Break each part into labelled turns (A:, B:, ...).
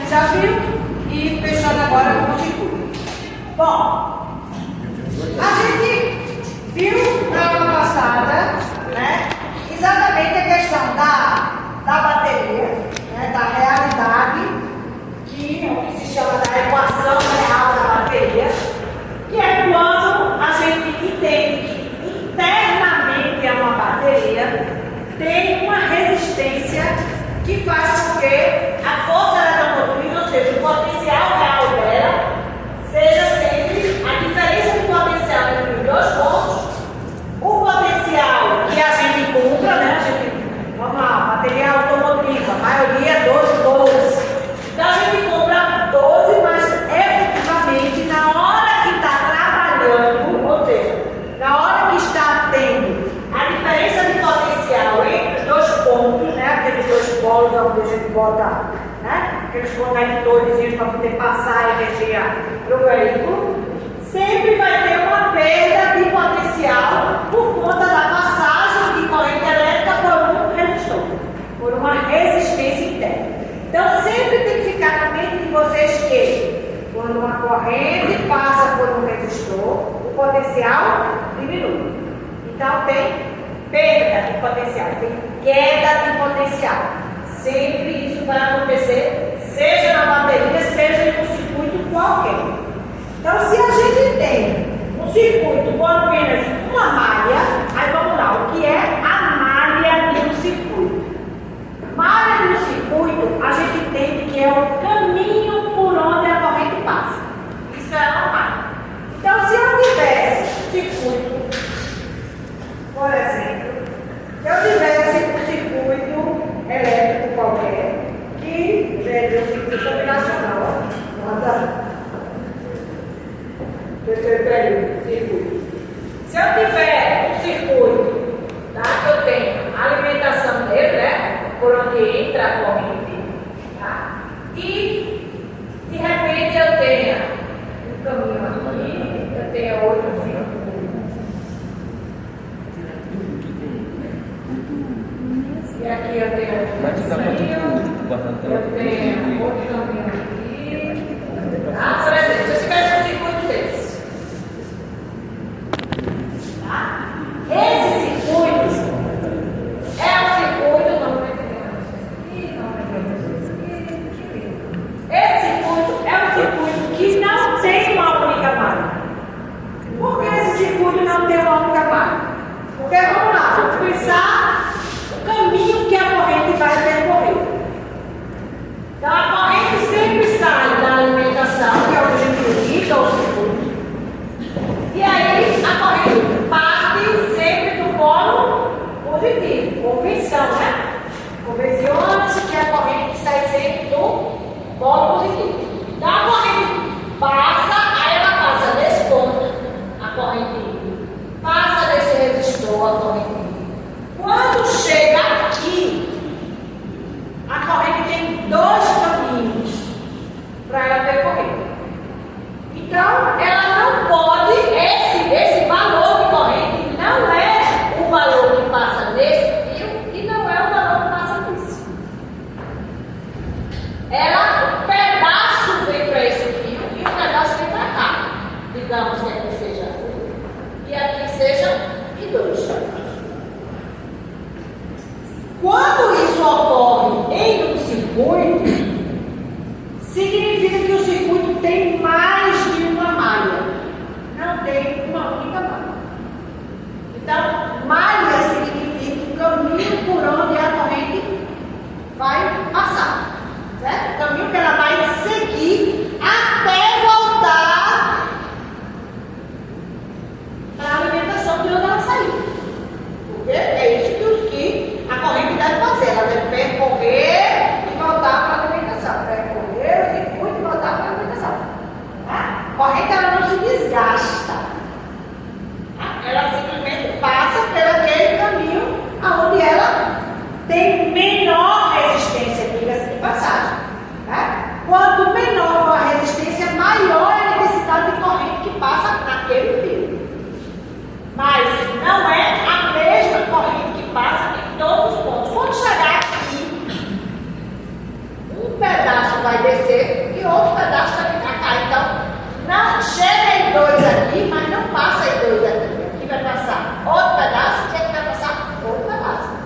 A: já viu? E fechando agora com o circuito. Bom, a gente viu na aula passada, né, exatamente a questão da bateria, né, da realidade, que se chama da equação real da bateria, que é quando a gente entende que internamente uma bateria tem uma resistência que faz com que a força eletromotriz, ou seja, o potencial real dela, seja sempre a diferença de potencial entre os dois pontos, o potencial que a gente compra, né? Vamos lá, bateria automotiva, a maioria é 12 volts. Então a gente compra 12, mas efetivamente na hora que está trabalhando, ou seja, na hora que está tendo a diferença de potencial entre os dois pontos, né? Aqueles dois polos onde a gente bota, né? Aqueles conectores para poder passar a energia para o veículo, sempre vai ter uma perda de potencial por conta da passagem de corrente elétrica por um resistor, por uma resistência interna. Então sempre tem que ficar na mente de vocês que quando uma corrente passa por um resistor, o potencial diminui. Então tem perda de potencial, tem queda de potencial. Sempre isso vai acontecer, seja na bateria, seja em um circuito qualquer. Então, se a gente tem um circuito com apenas uma malha, aí vamos lá, o que é a malha de um circuito? Malha de um circuito, a gente entende que é o caminho por onde a corrente passa. Isso é uma malha. Então, se eu tivesse um circuito, por exemplo, se eu tivesse um circuito elétrico qualquer, que gera um circuito combinacional, terceiro período, circuito. Se eu tiver um circuito, tá, que eu tenho a alimentação dele, né, por onde entra a corrente, tá, e de repente eu tenha um caminho aqui, eu tenho outro assim, e aqui eu tenho outro caminho, eu tenho outro caminho aqui, tá, por exemplo, se eu tivesse um circuito desse, esse circuito é o circuito, esse circuito é um circuito que não tem uma única malha. Por que esse circuito não tem uma única malha? Porque vamos lá, vamos pensar o caminho que a corrente vai percorrer. Então a corrente sempre sai da alimentação, que é onde a gente liga o circuito, e aí a corrente parte sempre do polo positivo, convenção, né? Convenciona-se que a corrente sai sempre do polo positivo. Então a corrente passa, aí ela passa desse ponto, a corrente passa desse resistor, a corrente. Quando chega aqui, a corrente tem dois caminhos para ela percorrer. Então, ela não pode, esse valor de corrente não é o valor que passa nesse fio e não é o valor que passa nisso. Um pedaço vem para esse fio e um pedaço vem para cá. Digamos que aqui seja 1 e aqui seja 2. Quando isso ocorre em um circuito, significa que o circuito tem mais de uma malha, não tem uma única malha. Então, malha significa o caminho por onde a corrente vai passar, certo? O caminho que ela vai seguir até voltar para a alimentação de onde ela saiu. Porque é isso que a corrente deve fazer, ela deve percorrer e voltar para a alimentação, percorrer o circuito e voltar para a alimentação. A corrente ela não se desgasta, ela simplesmente passa por aquele caminho onde ela tem menor resistência, diga-se de passagem. Quanto menor for a resistência, maior é a intensidade de corrente que passa naquele fio. Mas não é a mesma corrente que passa em todos os pontos. Quando chegar aqui, um pedaço vai descer outro pedaço vai vir para cá. Então, não chega em 2 aqui, mas não passa em 2 aqui. Aqui vai passar outro pedaço, aqui vai passar outro pedaço.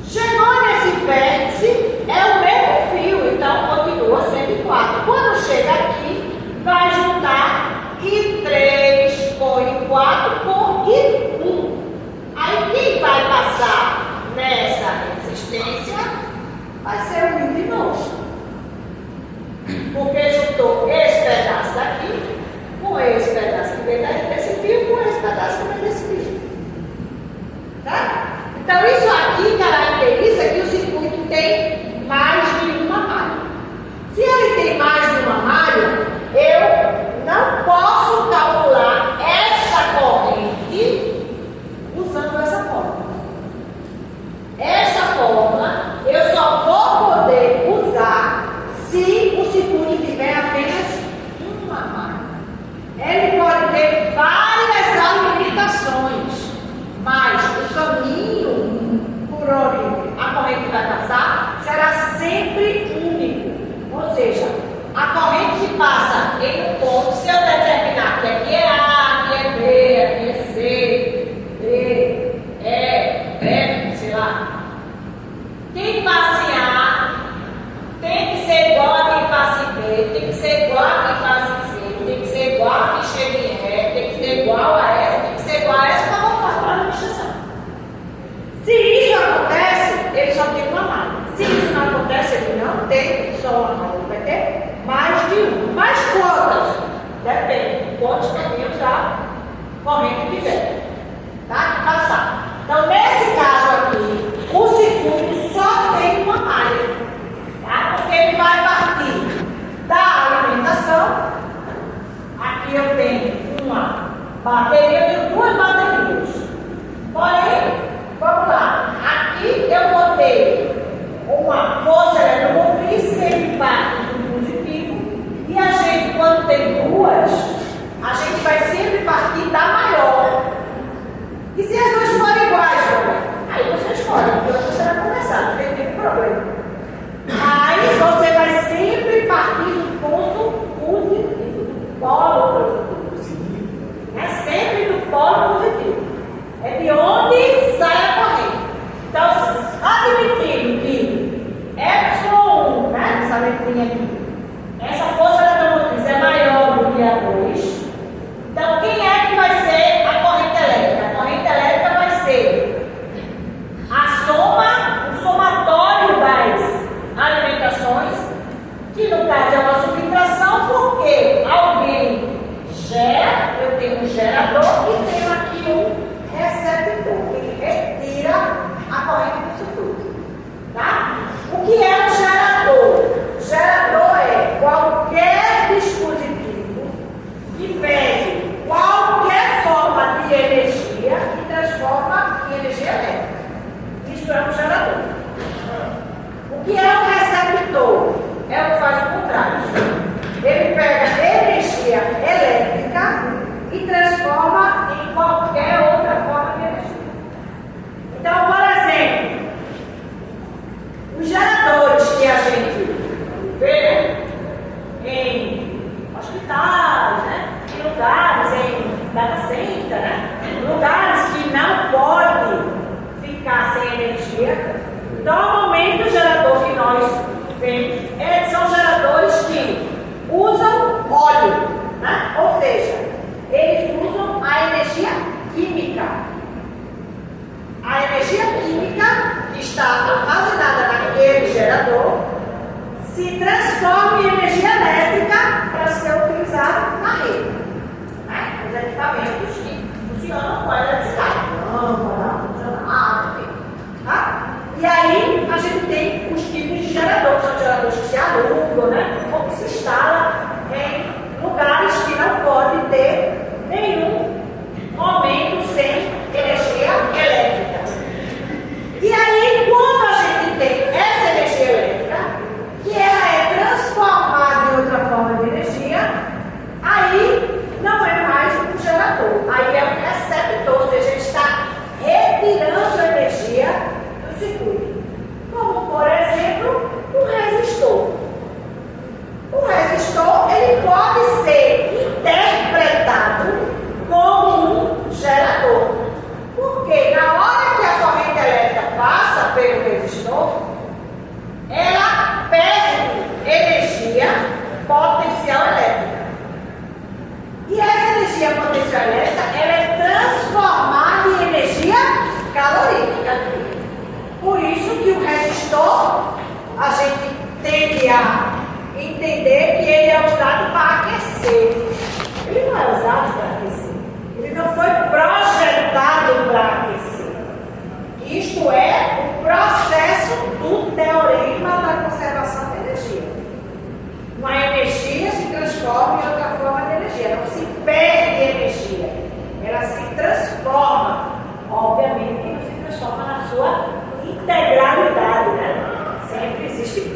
A: Chegou nesse vértice, é o mesmo fio, então continua sendo 4. Quando chega aqui, vai juntar e 3 com 4 com 1. Aí quem vai passar nessa resistência vai ser o 1 de novo. Porque juntou esse pedaço daqui com esse pedaço que vem desse fio com esse pedaço que vem desse fio. Tá? Então isso aqui caracteriza que o circuito tem mais de uma malha. Se ele tem mais de uma malha, eu não posso calcular essa corrente usando essa fórmula. Esta fórmula eu só vou poder usar se o circuito tiver apenas uma malha. Ele pode ter várias alimentações, mas o caminho por onde a corrente vai passar será sempre único. Ou seja, a corrente que passa em um ponto, se eu determinar que aqui é A, aqui é B, aqui é C, D, E, F, sei lá, quem passa em A tem que ser igual a quem passa em B, tem que ser igual a quem passa em C, tem que ser igual a quem chega em E, tem que ser igual a essa, tem que ser igual a essa para voltar para a administração. Se isso acontece, ele só tem uma malha. Se isso não acontece, ele não tem só uma malha, ele vai ter mais de uma. Mas quantas? Depende de quantos caminhos a corrente tiver. Tá? De passar. Então, nesse caso aqui, o circuito só tem uma malha. Tá? Porque ele vai partir da alimentação. Aqui eu tenho uma bateria, eu tenho 2 baterias. Porém, vamos lá. Aqui eu vou ter uma força eletromotriz sempre parte do positivo. E a gente, quando tem 2, a gente vai sempre partir da maior. E se as 2 forem iguais, aí você escolhe, porque você vai começar, não tem nenhum problema. Aí você vai sempre partir do ponto positivo, do polo positivo. É sempre do polo positivo. É de onde sai a corrente. Então, admitindo que Epsilon 1, né, essa letrinha aqui, essa força eletromotriz é maior do que a 2, então quem é que vai ser a corrente elétrica? A corrente elétrica vai ser a soma, o somatório das alimentações, que no caso é uma subtração, porque alguém gera, eu tenho um gerador e tenho aqui um receptor, que retira a corrente do circuito. Tá? O que é um gerador? Gerador é qualquer dispositivo que pede qualquer forma de energia e transforma em energia elétrica. Isso é um gerador. O que é um receptor? É o que faz o contrário. Ele pega energia elétrica e transforma em qualquer outra forma de energia. Então, por exemplo, os geradores que a gente vê em hospitais, né? Em lugares, em data center, né? Lugares que não podem ficar sem energia. Normalmente o gerador que nós vemos são geradores que usam óleo, né? Ou seja, eles usam a energia química. A energia química que está armazenada naquele gerador se transforma em energia elétrica para ser utilizada na rede. Né? Os equipamentos que funcionam com a eletricidade. Lâmpada, funcionário, enfim. Tá? E aí a gente tem os tipos de geradores. São geradores que se alugam, né? Ou que se instalam em lugares que não podem ter nenhum momento sem energia elétrica. E aí, quando a gente tem essa energia elétrica, que ela é transformada em outra forma de energia, aí não é mais um gerador, aí é um receptor, ou seja, ele está retirando a energia do circuito. Como, por exemplo, um resistor.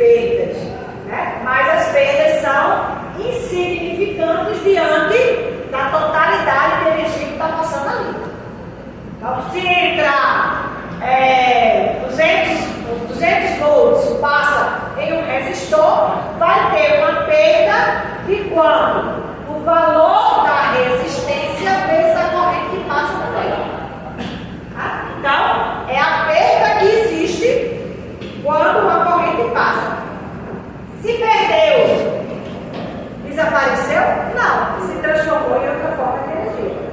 A: perdas, né? Mas as perdas são insignificantes diante da totalidade de energia que está passando ali. Então, se entrar 200 volts passa em um resistor, vai ter uma perda de quanto? O valor da resistência vezes a corrente que passa também. Tá? Então, é a perda que existe quando a corrente passa. Se perdeu, desapareceu? Não, se transformou em outra forma de energia.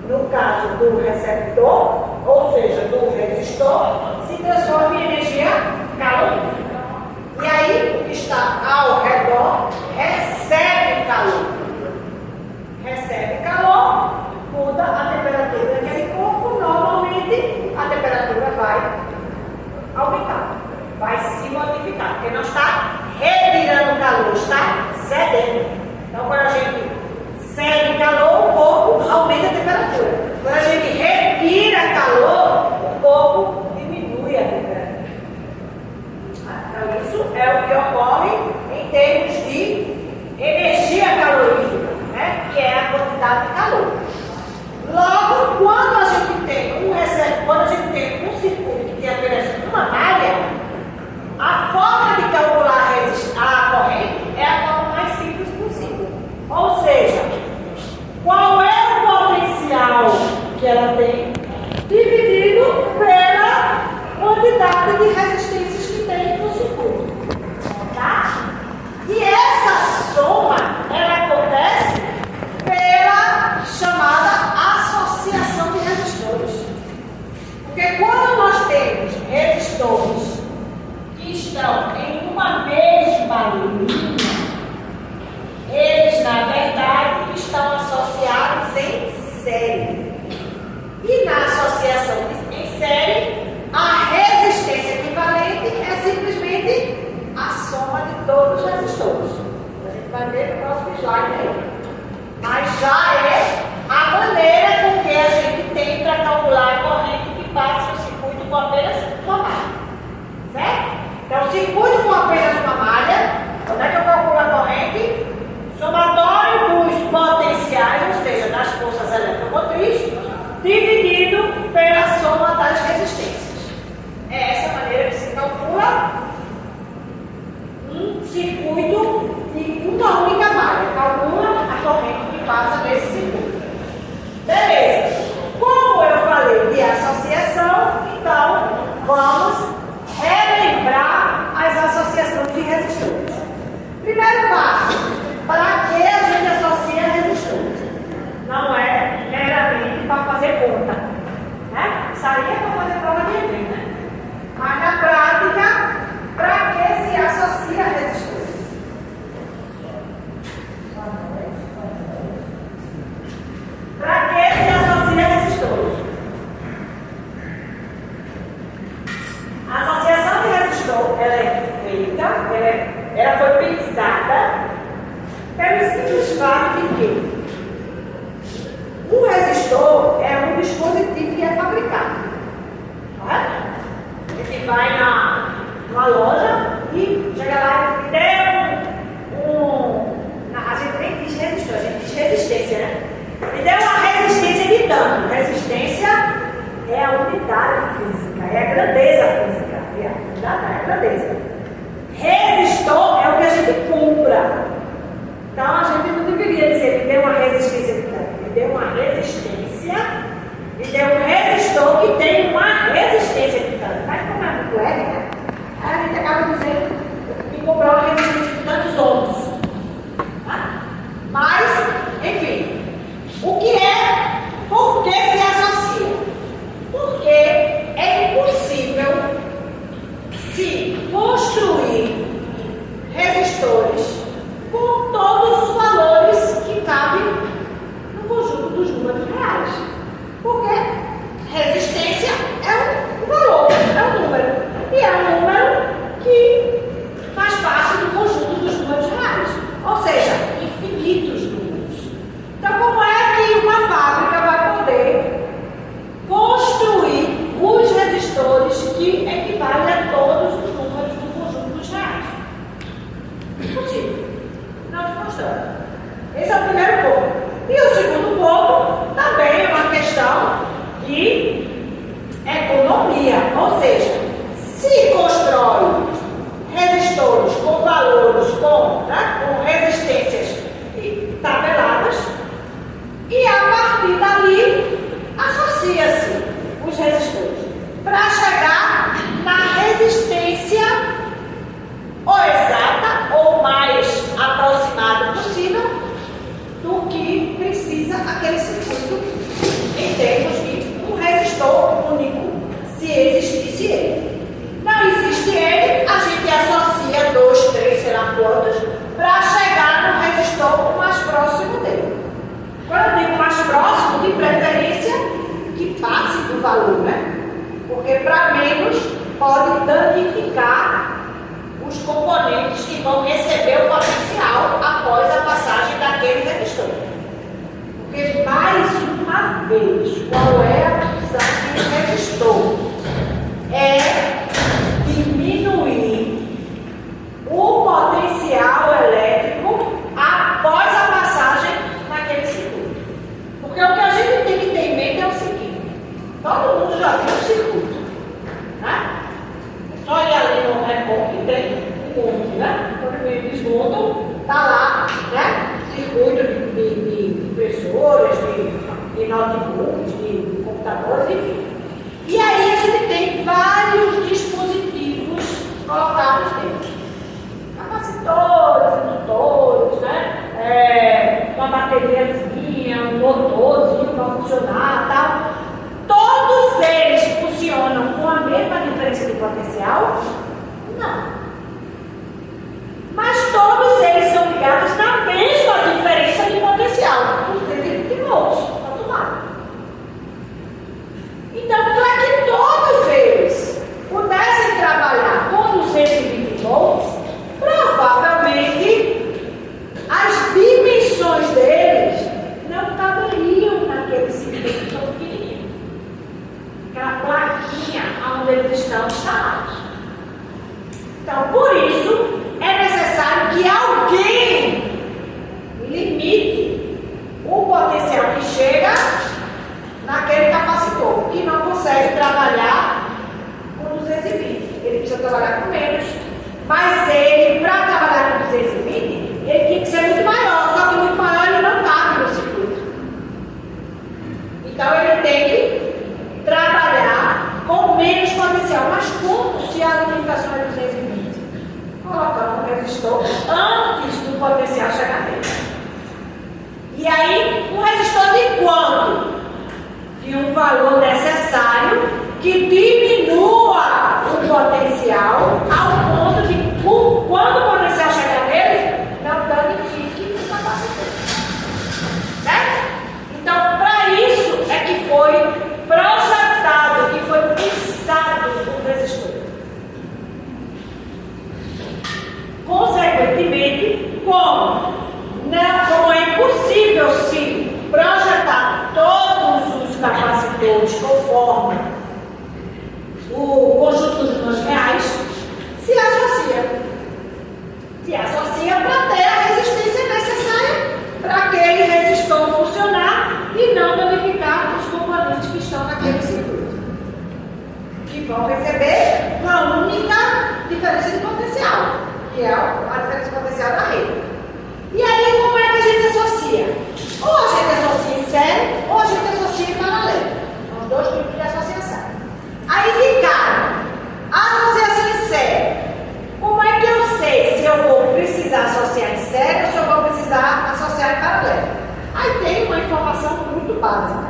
A: No caso do receptor, ou seja, do resistor, se transforma em energia calorífica. E aí, o que está ao redor recebe calor. Recebe calor, muda a temperatura daquele corpo. Normalmente, a temperatura vai aumentar, vai se modificar, porque não está retirando calor, está cedendo. Então, quando a gente cede calor, o corpo aumenta a temperatura. Quando a gente retira calor, o corpo diminui a temperatura. Então, isso é o que ocorre em termos de energia calorífica, né? Que é a quantidade de calor. Logo, quando a gente tem um circuito que tem apenas uma malha, a forma de calcular a corrente é a forma mais simples possível. Ou seja, qual é o potencial que ela tem dividido pela quantidade de resistências que tem no circuito. Tá? E essa soma, ela acontece pela chamada associação de resistores. Porque quando nós temos resistores que estão em uma mesma linha, eles, na verdade, estão associados em série. E na associação em série, a resistência equivalente é simplesmente a soma de todos os resistores. A gente vai ver no próximo slide aí. Mas já é a maneira com que a gente tem para calcular a corrente que passa no circuito com apenas uma malha. Certo? Então, circuito com apenas uma malha, onde é que eu calculo a corrente? Somatório dos potenciais, ou seja, das forças eletromotrizes, dividido pela soma das resistências. É essa maneira que se calcula um circuito de uma única malha. Calcula a corrente que passa nesse circuito. Beleza. Como eu falei de associação, então vamos relembrar as associações de resistores. Primeiro passo. Para que a gente associa resistor? Não é meramente para fazer conta, né? Isso aí é para fazer prova de Enem, né? Mas na prática, para que se associa resistor? Para que se associa resistores? A associação de resistor, ela é feita, ela foi pensada pelo simples fato de que o resistor é um dispositivo que é fabricado. Correto? A gente vai numa loja e chega lá e a gente nem diz resistor, a gente diz resistência, né? E deu uma resistência de tanto. Resistência é a unidade física, é a grandeza física. É a grandeza. Resistor é o que a gente compra. Então a gente não deveria dizer que tem uma resistência de tanto. Ele deu uma resistência e deu um resistor que tem uma resistência de tanto. Mas como é muito ética, a gente acaba dizendo que comprar uma resistência de tantos ohms. Tá? Mas, enfim, o que é? Por que se associa? Porque é impossível se construir resistores com todos os valores que cabem no conjunto dos números reais. Porque resistência é um valor, é um número. E é um número que vão receber o potencial após a passagem daquele resistor. Porque, mais uma vez, qual é a função do resistor? É diminuir o potencial elétrico após a passagem naquele circuito. Porque o que a gente tem que ter em mente é o seguinte: todo mundo já viu o circuito, né? É só ir ali no repórter que tem um monte, né? Quando eles desmontam, está lá, né? Circuito de impressoras, de notebooks, de computadores, enfim. E aí a gente tem vários dispositivos colocados dentro. Capacitores, indutores, né? Uma bateriazinha, um motorzinho para funcionar, tal. Todos eles funcionam com a mesma diferença de potencial? Não. Mas todos eles são ligados na mesma diferença de potencial, 220 volts, para tomar. Então, para que todos eles pudessem trabalhar com 220 volts, provavelmente as dimensões deles não caberiam naquele circuito tão pequenininho. Aquela plaquinha onde eles estão instalados. Então, por isso, é necessário que alguém limite o potencial que chega naquele capacitor, que não consegue trabalhar com 220. Ele precisa trabalhar com menos. Mas ele, para trabalhar com 220, ele tem que ser muito maior, só que muito maior ele não cabe no circuito. Então ele tem que trabalhar com menos potencial. Mas como se a limitação é 220? Colocando um resistor antes do potencial chegar nele. E aí, um resistor de quanto? De um valor necessário que diminua o potencial ao ponto de, quando o potencial chegar nele, não danifique o capacitor. Certo? Então, para isso é que foi projetado, que foi pensado o resistor. Consequentemente, como é impossível se projetar todos os capacitores conforme o conjunto dos nós reais, se associa. Se associa para ter a resistência necessária para aquele resistor funcionar e não danificar os componentes que estão naquele circuito, que vão receber uma única diferença de potencial, que é a diferença de potencial da rede. E aí, como é que a gente associa? Ou a gente associa em série, ou a gente associa em paralelo. São os dois tipos de associação. Aí, de cara, associação em série. Como é que eu sei se eu vou precisar associar em série ou se eu vou precisar associar em paralelo? Aí tem uma informação muito básica.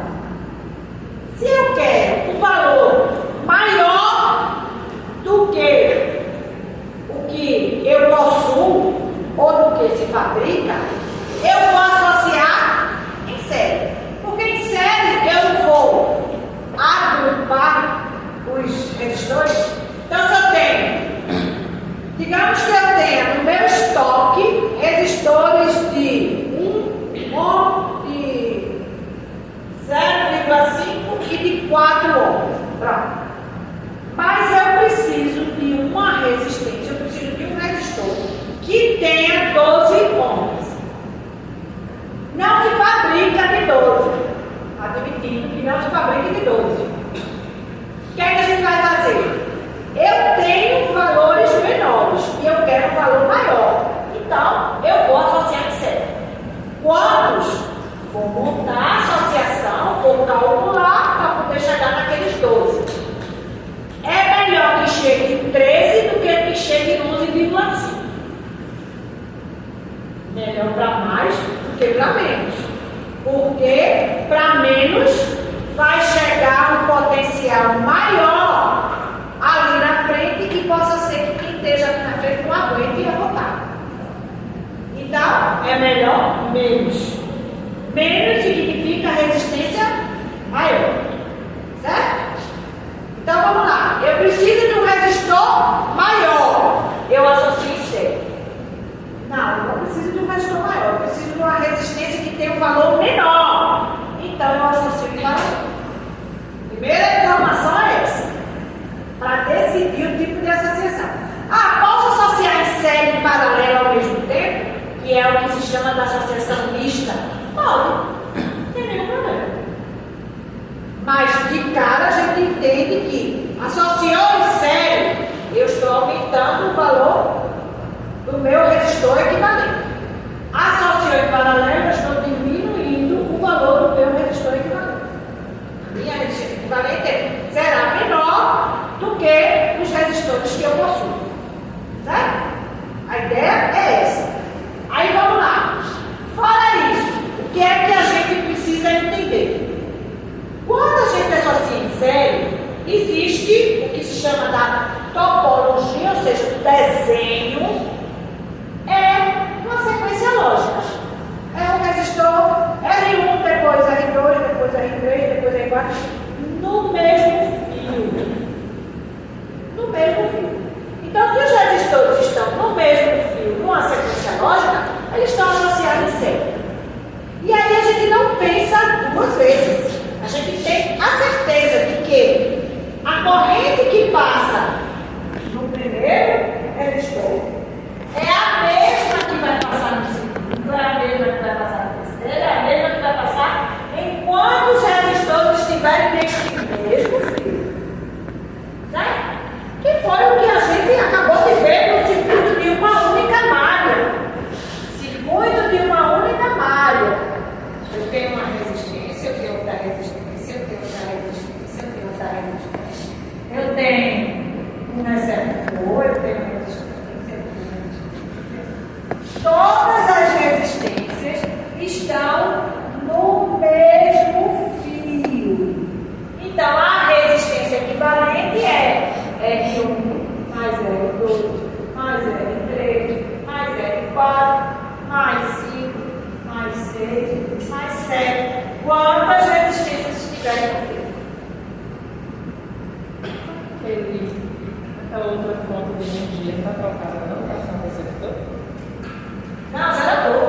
A: Se eu quero um valor maior do que o que eu possuo ou do que se fabrica, eu vou associar em série. Porque em série eu vou agrupar os resistores. Então, se eu tenho, digamos que eu tenha no meu estoque resistores de 1 ohm, de 0,5 e de 4 ohms. Pronto. Mas eu preciso de uma resistência, eu preciso de um resistor que tenha 12 ohms. Não se fabrica de 12. Admitindo que não se fabrica de 12. O que é que a gente vai fazer? Eu tenho valores menores e eu quero um valor maior. Então, eu vou associar em série. Quantos? Vou montar a associação, vou calcular para poder chegar naqueles 12. É melhor que chegue em 13 do que chegue em 11,5. Melhor para mais do que para menos. Porque para menos vai chegar um potencial maior ali na frente que possa ser que quem esteja ali na frente não aguente e abotar. Então, é melhor menos. Menos significa resistência maior. Certo? Então vamos lá. Eu preciso de um resistor maior. Eu associo em série. chama da associação mista, pode, não tem nenhum problema. Mas de cara a gente entende que associou em série, eu estou aumentando o valor do meu resistor equivalente. Associou em paralelo, eu estou diminuindo o valor do meu resistor equivalente. A minha resistência equivalente será menor do que os resistores que eu possuo. Certo? A ideia é essa. Aí vamos lá. Fora isso, o que é que a gente precisa entender? Quando a gente associa em série, existe o que se chama da topologia, ou seja, o desenho, é uma sequência lógica. É um resistor R1, depois R2, depois R3, depois R4, no mesmo fio. No mesmo fio. Então, se os resistores estão no mesmo fio, numa sequência lógica, eles estão associados em série. E aí a gente não pensa duas vezes. A gente tem a certeza de que a corrente que passa no primeiro resistor é a mesma que vai passar no segundo, é a mesma que vai passar no terceiro, é a mesma que vai passar enquanto os resistores estiverem neste mesmo fio. Certo? Que foi o que a gente acabou de ver no circuito de uma única malha. Circuito de uma única malha. Eu tenho uma resistência, eu tenho outra resistência, eu tenho outra resistência, eu tenho outra resistência. Eu tenho um receptor, eu tenho resistência, eu tenho resistência. Todas as resistências estão no mesmo fio. Então, a resistência equivalente é R1 mais R2 mais R3 mais R4 mais 5 mais 6 mais 7. Quantas resistências estiverem no fio?
B: Essa outra fonte de energia está trocada, não está só receptor?
A: Não, gerador.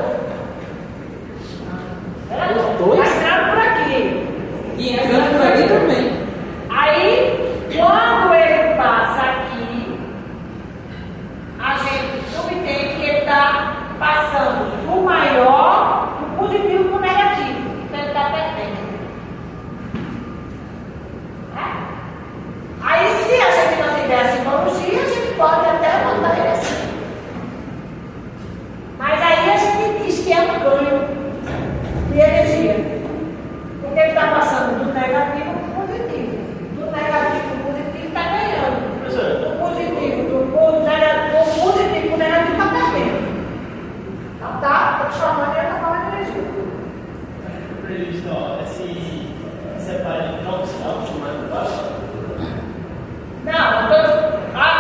A: Gerador.
B: Os dois?
A: Está entrando por aqui.
B: E entrando por ali também.
A: Aí, quando ele passa aqui, a gente subentende que ele está passando do maior, do positivo para o negativo. Então ele está perdendo. Aí, se a gente não tiver a simbologia, a gente pode até mandar ele assim. Mas aí a gente diz que é um ganho de energia. Porque ele está passando do negativo para o positivo. Do negativo para o positivo está ganhando. Do positivo para o negativo está perdendo. Então está transformando ele na forma de energia.
C: Previsto, ó, esse separa de troncos, mais embaixo.
A: Não, a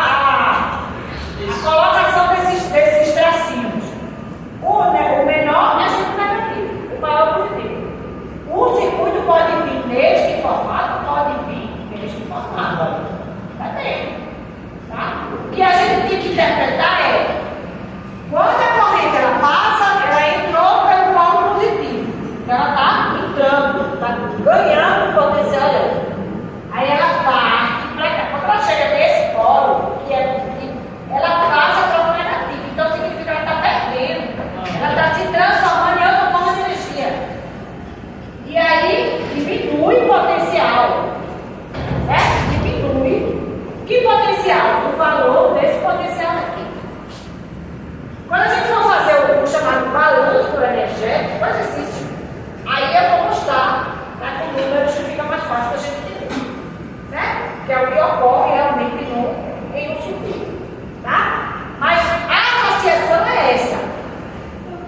A: colocação desses tracinhos. O menor é sempre negativo, o maior positivo. O circuito pode vir neste formato, pode vir neste formato. Tá bem. Tá? O que a gente tem que interpretar é, quando a corrente ela passa, ela entrou pelo polo positivo. Ela está entrando, está ganhando potencial elétrico. Aí ela parte para cá. Quando ela chega nesse polo, que é positivo, ela passa para o negativo. Então significa que ela está perdendo. Ela está se transformando em outra forma de energia. E aí diminui o potencial. Certo? Diminui. Que potencial? O valor desse potencial aqui. Quando a gente for fazer o chamado balanço energético, o exercício, aí eu vou mostrar, tá? Com números que fica mais fácil da gente entender. Certo? Que é o que ocorre realmente em um circuito. Tá? Mas a associação é essa.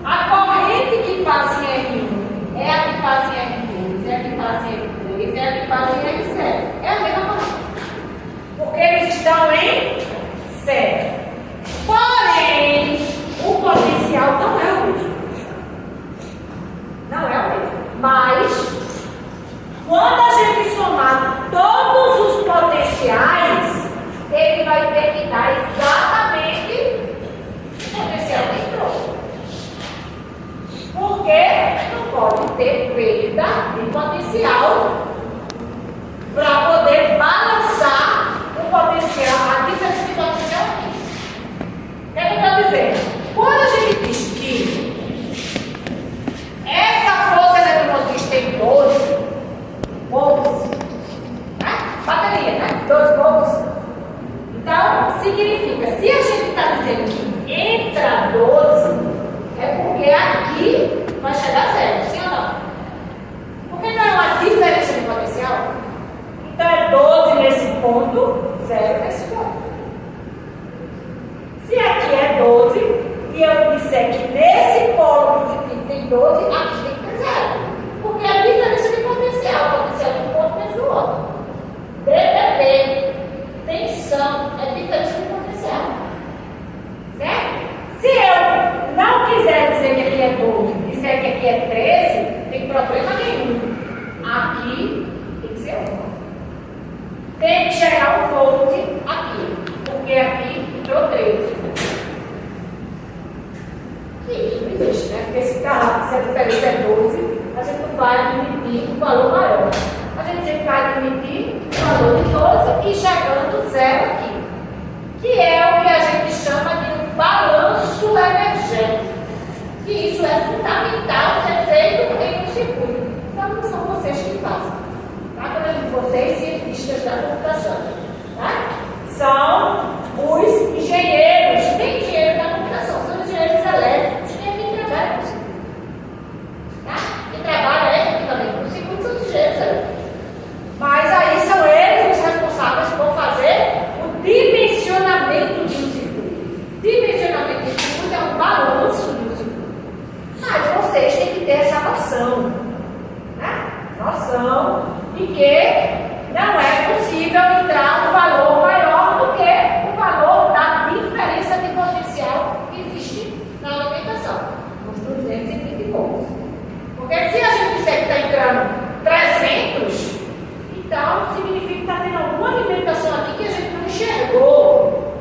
A: A corrente que passa em R1 é a que passa em R2, é a que passa em R3, é a que passa em R7. É a mesma corrente. Porque eles estão em série. Porém, o potencial não é o mesmo. Não é o mesmo. Mas, quando a gente somar todos os potenciais, ele vai ter que dar exatamente o potencial que entrou. Porque não pode ter perda de potencial para poder balançar o potencial, a diferença de potencial aqui. O que é que eu estou dizendo? Quando a gente diz que vai chegar a zero, sim ou não? Porque não é uma diferença de potencial. Então é 12 nesse ponto, 0 nesse ponto. Se aqui é 12 e eu disser que nesse polo positivo tem 12, aqui tem que ter 0. Porque é a diferença de potencial. O potencial de um ponto vezes do outro. DDP, tensão, é diferença de potencial. Certo? Se eu não quiser dizer que aqui é 12, disser que aqui é 13, não tem problema nenhum. Aqui tem que ser 1. Tem que chegar um volt aqui, porque aqui entrou 13. Isso não existe, né? Porque se a diferença é 12, a gente não vai admitir um valor maior. A gente sempre vai admitir o valor de 12 e chegando 0 aqui. Que é o que a gente chama de um balanço energético. E isso é fundamental ser feito em um circuito. Então não são vocês que fazem. Tá? Quando eu digo vocês, cientistas da computação. Tá? São os engenheiros, nem engenheiros da computação, são engenheiros elétricos, que trabalham no circuito. Tá? Quem trabalha efetivamente no circuito são os engenheiros elétricos. Mas aí são eles os responsáveis por fazer o dimensionamento de um circuito. Dimensionamento de um circuito é um balanço de um circuito. Mas vocês têm que ter essa noção. Né? Noção de que não é possível entrar um valor maior do que o valor da diferença de potencial que existe na alimentação, os 220 volts. Porque se a gente disser que está entrando 300, então significa que está tendo alguma alimentação aqui que a gente não enxergou.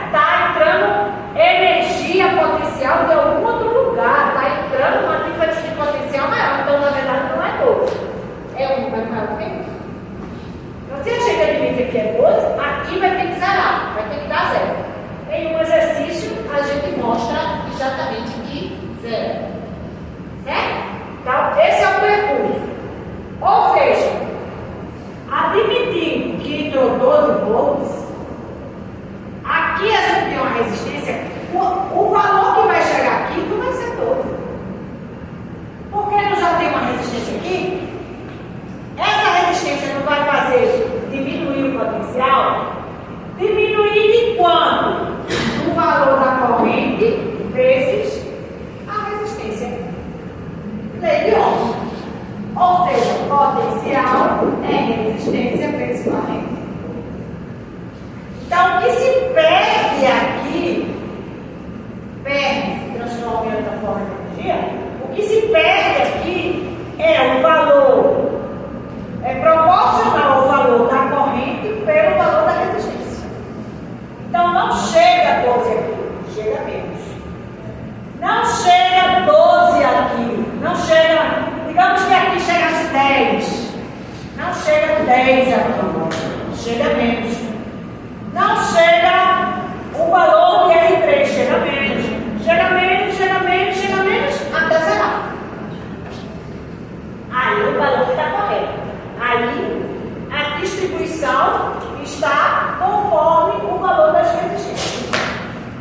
A: Está entrando energia potencial de algum outro lugar, está entrando uma diferença de potencial maior, então na verdade não é 12. É um número maior que isso. Então, se a gente admitir que é 12, aqui vai ter que zerar, vai ter que dar 0. Em um exercício, a gente mostra exatamente que 0. Certo? Então, esse é o percurso. Ou seja, admitindo que entrou 12 volts, aqui a gente tem uma resistência, o valor que vai chegar aqui não vai ser 12. Porque eu já tenho uma resistência aqui. Essa resistência não vai fazer diminuir o potencial? Diminuir de quanto? O valor da corrente vezes a resistência. Lei de Ohm. Ou seja, potencial é resistência vezes corrente. Então, o que se perde aqui, se transforma em outra forma de energia, o que se perde aqui é o valor proporcional ao valor da corrente pelo valor da resistência. Então não chega a 12 aqui, chega a menos. Não chega a 12 aqui, não chega, digamos que aqui chegasse 10. Não chega a 10 aqui, chega a menos. Não chega o valor de R3, chega a menos. Chega menos, chega menos, chega menos, até zerar. Aí o valor fica correto. Aí a distribuição está conforme o valor das resistências.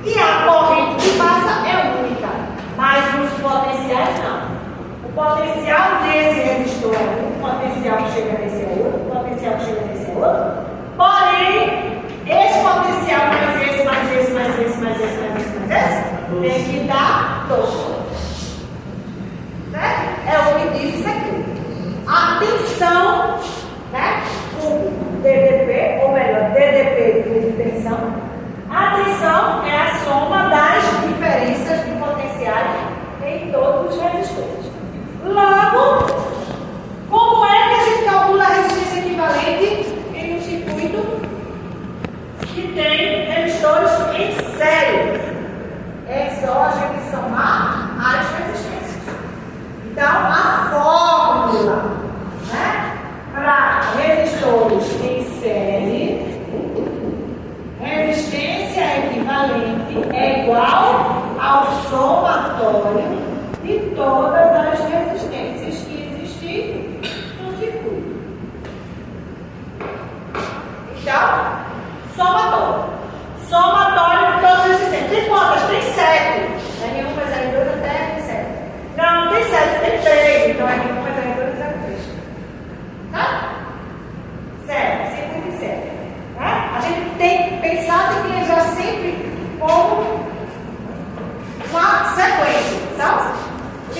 A: E a corrente de massa é única, mas os potenciais não. O potencial desse resistor é um, o potencial que chega nesse é outro, o potencial que chega nesse é outro. Porém, esse potencial mais esse, mais esse, mais esse, mais esse, mais esse, mais esse, tem que dar 12. Certo? É o que diz isso aqui. A tensão, né? O DDP, ou melhor, DDP vezes tensão. A tensão é a soma das diferenças de potenciais em todos os resistores. Logo, como é que a gente calcula a resistência equivalente em um circuito que tem resistores em série? É só a gente somar as resistências. Então, a fórmula, né, para resistores em série, resistência equivalente é igual ao somatório de todas as resistências que existem no circuito. Então, somatório. Somatório de todas as resistências. Tem quantas? Tem 7. N1 mais N2 até N7.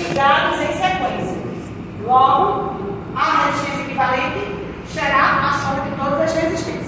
A: ligados em sequência. Logo, a resistência equivalente será a soma de todas as resistências.